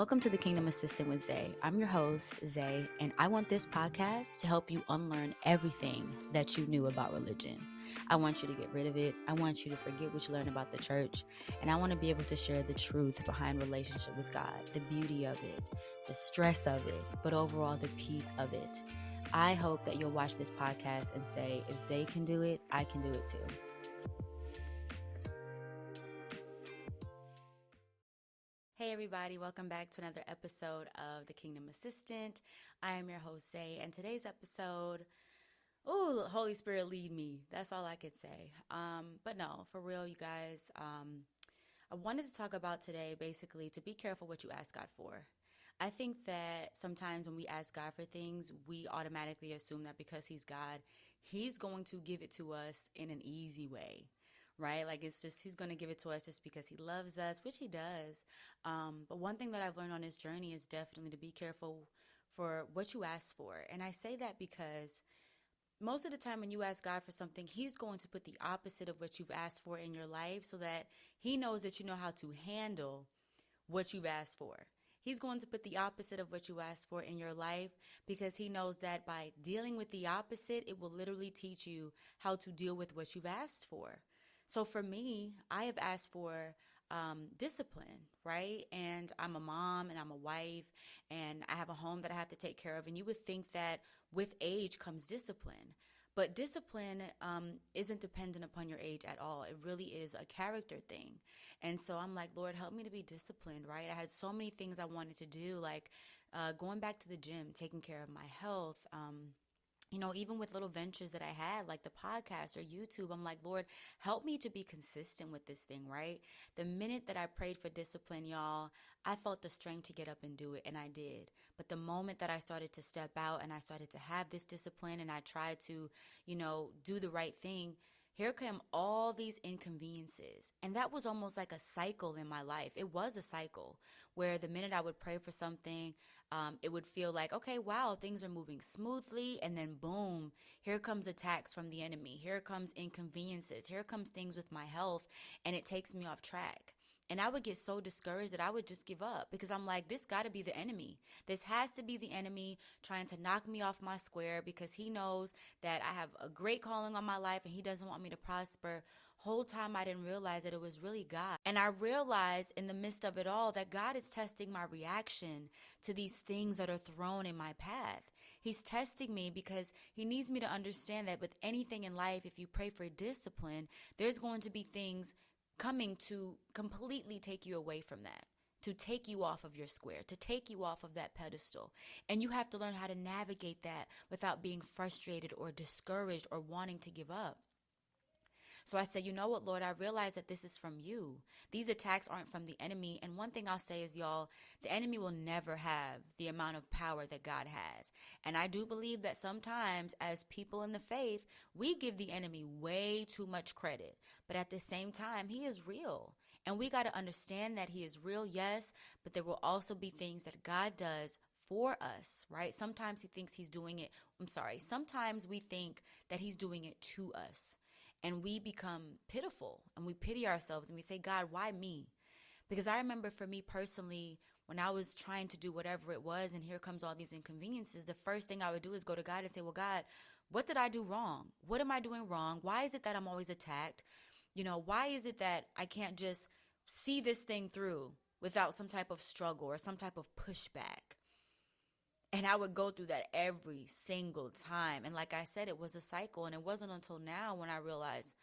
Welcome to the Kingdom Assistant with Zae. I'm your host, Zae, and I want this podcast to help you unlearn everything that you knew about religion. I want you to get rid of it. I want you to forget what you learned about the church, and I want to be able to share the truth behind relationship with God, the beauty of it, the stress of it, but overall the peace of it. I hope that you'll watch this podcast and say, if Zae can do it, I can do it too. Hey everybody, welcome back to another episode of The Kingdom Assistant. I am your host, Zae, and today's episode, Holy Spirit lead me. That's all I could say. But no, for real, you guys, I wanted to talk about today basically to be careful what you ask God for. I think that sometimes when we ask God for things, we automatically assume that because He's God, He's going to give it to us in an easy way. Right? Like it's just, He's going to give it to us just because He loves us, which He does. But one thing that I've learned on this journey is definitely to be careful for what you ask for. And I say that because most of the time when you ask God for something, He's going to put the opposite of what you've asked for in your life so that He knows that you know how to handle what you've asked for. He's going to put the opposite of what you asked for in your life because He knows that by dealing with the opposite, it will literally teach you how to deal with what you've asked for. So for me, I have asked for discipline, right? And I'm a mom and I'm a wife and I have a home that I have to take care of. And you would think that with age comes discipline. But discipline isn't dependent upon your age at all. It really is a character thing. And so I'm like, Lord, help me to be disciplined, right? I had so many things I wanted to do, like going back to the gym, taking care of my health, even with little ventures that I had, like the podcast or YouTube, I'm like, Lord, help me to be consistent with this thing, right? The minute that I prayed for discipline, y'all, I felt the strength to get up and do it, and I did. But the moment that I started to step out and I started to have this discipline and I tried to, do the right thing, here come all these inconveniences. And that was almost like a cycle in my life. It was a cycle where the minute I would pray for something, it would feel like, okay, wow, things are moving smoothly. And then boom, here comes attacks from the enemy. Here comes inconveniences. Here comes things with my health. And it takes me off track. And I would get so discouraged that I would just give up because I'm like, this got to be the enemy. This has to be the enemy trying to knock me off my square because he knows that I have a great calling on my life and he doesn't want me to prosper. Whole time I didn't realize that it was really God. And I realized in the midst of it all that God is testing my reaction to these things that are thrown in my path. He's testing me because He needs me to understand that with anything in life, if you pray for discipline, there's going to be things coming to completely take you away from that, to take you off of your square, to take you off of that pedestal. And you have to learn how to navigate that without being frustrated or discouraged or wanting to give up. So I said, you know what, Lord, I realize that this is from you. These attacks aren't from the enemy. And one thing I'll say is, y'all, the enemy will never have the amount of power that God has. And I do believe that sometimes as people in the faith, we give the enemy way too much credit. But at the same time, he is real. And we got to understand that he is real, yes, but there will also be things that God does for us, right? Sometimes he thinks he's doing it. Sometimes we think that he's doing it to us. And we become pitiful and we pity ourselves and we say, God, why me? Because I remember for me personally, when I was trying to do whatever it was and here comes all these inconveniences, the first thing I would do is go to God and say, well, God, what did I do wrong? What am I doing wrong? Why is it that I'm always attacked? Why is it that I can't just see this thing through without some type of struggle or some type of pushback? And I would go through that every single time. And like I said, it was a cycle. And it wasn't until now when I realized,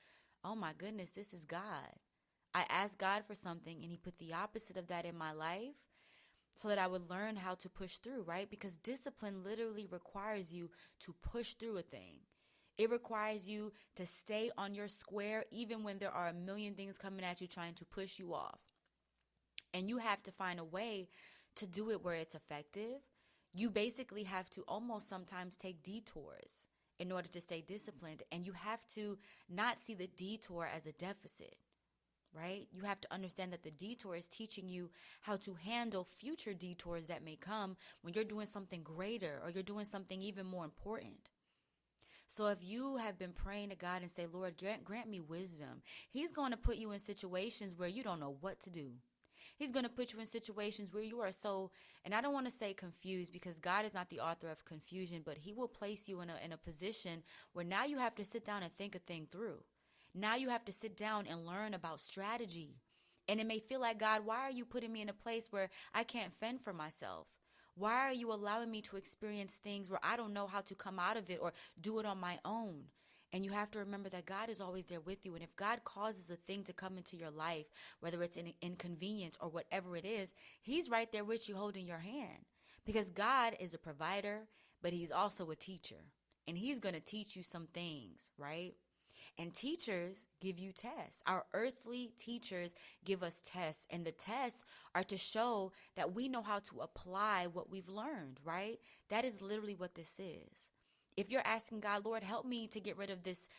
oh my goodness, this is God. I asked God for something and He put the opposite of that in my life so that I would learn how to push through, right? Because discipline literally requires you to push through a thing. It requires you to stay on your square even when there are a million things coming at you trying to push you off. And you have to find a way to do it where it's effective. You basically have to almost sometimes take detours in order to stay disciplined. And you have to not see the detour as a deficit, right? You have to understand that the detour is teaching you how to handle future detours that may come when you're doing something greater or you're doing something even more important. So if you have been praying to God and say, Lord, grant me wisdom, He's going to put you in situations where you don't know what to do. He's going to put you in situations where you are so, and I don't want to say confused, because God is not the author of confusion, but he will place you in a position where now you have to sit down and think a thing through. Now you have to sit down and learn about strategy. And it may feel like, God, why are you putting me in a place where I can't fend for myself? Why are you allowing me to experience things where I don't know how to come out of it or do it on my own? And you have to remember that God is always there with you. And if God causes a thing to come into your life, whether it's an inconvenience or whatever it is, he's right there with you holding your hand. Because God is a provider, but he's also a teacher. And he's going to teach you some things, right? And teachers give you tests. Our earthly teachers give us tests. And the tests are to show that we know how to apply what we've learned, right? That is literally what this is. If you're asking God, Lord, help me to get rid of this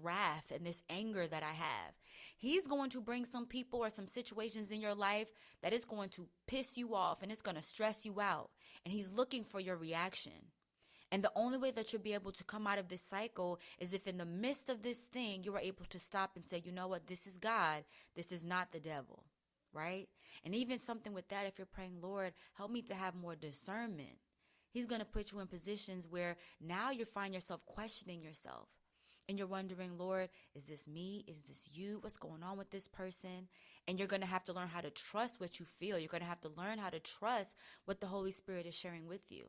wrath and this anger that I have, he's going to bring some people or some situations in your life that is going to piss you off and it's going to stress you out. And he's looking for your reaction. And the only way that you'll be able to come out of this cycle is if in the midst of this thing, you are able to stop and say, you know what, this is God. This is not the devil, right? And even something with that, if you're praying, Lord, help me to have more discernment. He's going to put you in positions where now you find yourself questioning yourself. And you're wondering, Lord, is this me? Is this you? What's going on with this person? And you're going to have to learn how to trust what you feel. You're going to have to learn how to trust what the Holy Spirit is sharing with you.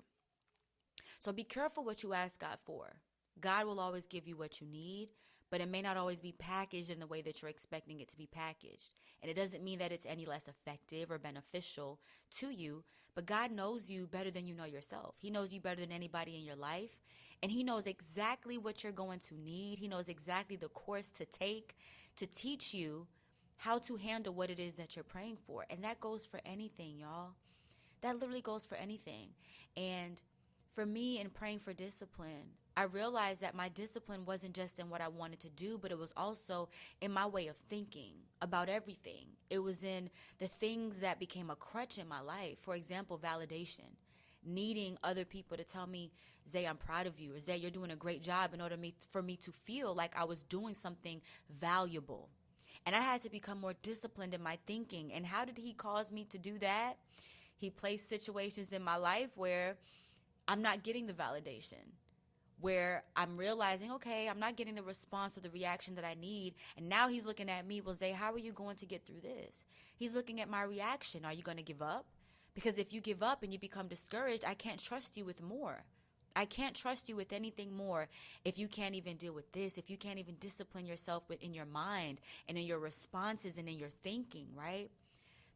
So be careful what you ask God for. God will always give you what you need, but it may not always be packaged in the way that you're expecting it to be packaged. And it doesn't mean that it's any less effective or beneficial to you, but God knows you better than you know yourself. He knows you better than anybody in your life, and he knows exactly what you're going to need. He knows exactly the course to take to teach you how to handle what it is that you're praying for. And that goes for anything, y'all. That literally goes for anything. And for me, in praying for discipline, I realized that my discipline wasn't just in what I wanted to do, but it was also in my way of thinking about everything. It was in the things that became a crutch in my life. For example, validation, needing other people to tell me, Zay, I'm proud of you, or Zay, you're doing a great job, in order for me to feel like I was doing something valuable. And I had to become more disciplined in my thinking. And how did he cause me to do that? He placed situations in my life where I'm not getting the validation, where I'm realizing, okay, I'm not getting the response or the reaction that I need. And now he's looking at me, well, Zay, how are you going to get through this? He's looking at my reaction. Are you going to give up? Because if you give up and you become discouraged, I can't trust you with more. I can't trust you with anything more if you can't even deal with this, if you can't even discipline yourself in your mind and in your responses and in your thinking, right?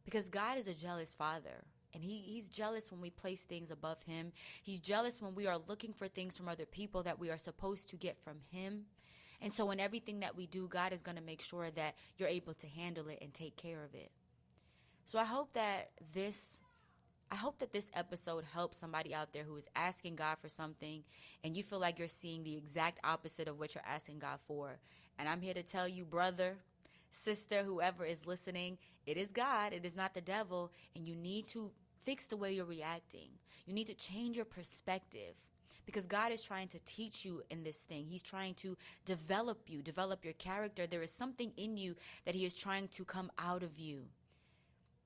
Because God is a jealous father. And he's jealous when we place things above him. He's jealous when we are looking for things from other people that we are supposed to get from him. And so in everything that we do, God is going to make sure that you're able to handle it and take care of it. So I hope that this episode helps somebody out there who is asking God for something and you feel like you're seeing the exact opposite of what you're asking God for. And I'm here to tell you, brother, sister, whoever is listening, it is God. It is not the devil. And you need to fix the way you're reacting. You need to change your perspective, because God is trying to teach you in this thing. He's trying to develop you, develop your character. There is something in you that he is trying to come out of you.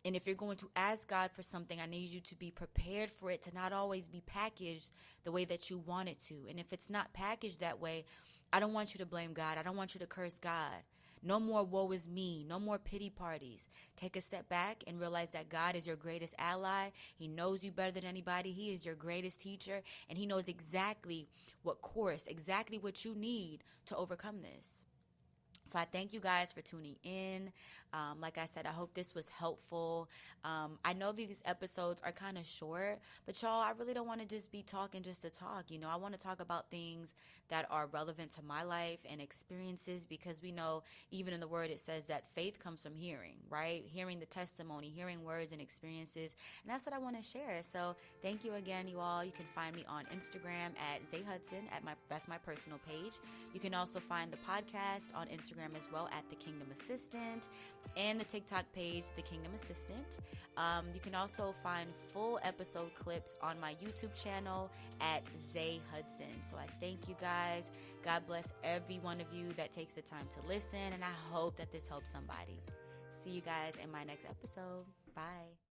And if you're going to ask God for something, I need you to be prepared for it to not always be packaged the way that you want it to. And if it's not packaged that way, I don't want you to blame God. I don't want you to curse God. No more woe is me. No more pity parties. Take a step back and realize that God is your greatest ally. He knows you better than anybody. He is your greatest teacher, and he knows exactly what course, exactly what you need to overcome this. So I thank you guys for tuning in. Like I said, I hope this was helpful. I know these episodes are kind of short, but y'all, I really don't want to just be talking just to talk. You know, I want to talk about things that are relevant to my life and experiences, because we know even in the word it says that faith comes from hearing, right? Hearing the testimony, hearing words and experiences. And that's what I want to share. So thank you again, you all. You can find me on Instagram at ZaeHudson. That's my personal page. You can also find the podcast on Instagram as well at The Kingdom Assistant, and the TikTok page, The Kingdom Assistant. You can also find full episode clips on my YouTube channel at ZaeHudson. So I thank you guys. God bless every one of you that takes the time to listen, and I hope that this helps somebody. See you guys in my next episode. Bye.